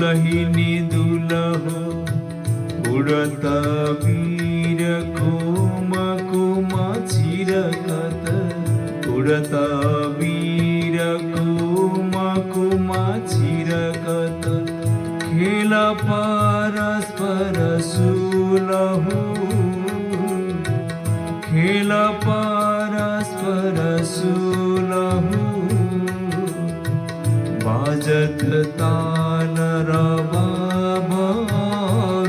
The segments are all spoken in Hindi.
दुलहिनी दुलहो उड़ता वीर कुम कुम चिरकत उड़ता वीर कुम कुम चिरकत खेल परस्पर सुलहो खेल परस्पर सुलहो बाजत ताल रबाब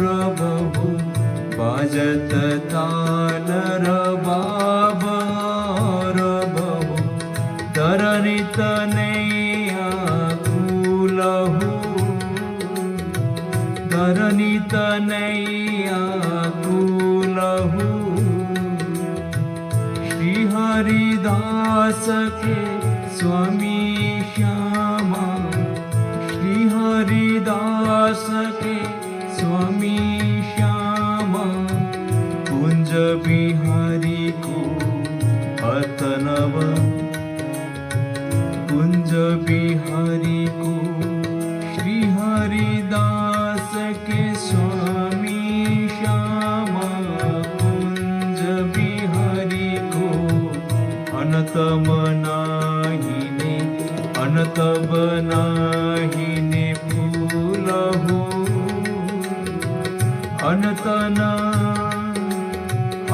रबहु बाजत ताल रबाब रबहु तरनि तनैया कुलहु तरनि तनैया कुलहु श्री हरिदास के स्वामी श्यामा श्री हरिदास के स्वामी श्यामा कुंज बिहारी को अतनव कुंज बिहारी को श्री हरिदास के स्वामी श्यामा कुंज बिहारी को अनत मनाहिने अनत बनाहिने फूलहु अनतना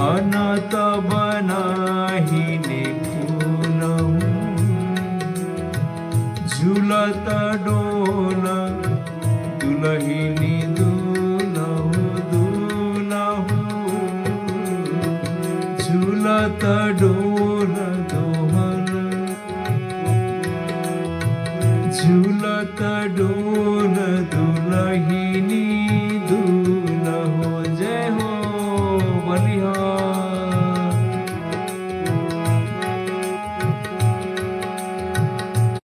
अनत बनाहिने फूलहु झूलत डोल दुलहिनी दुलहु दुलहु झूलत डोल झूलत डोल दुलहिनी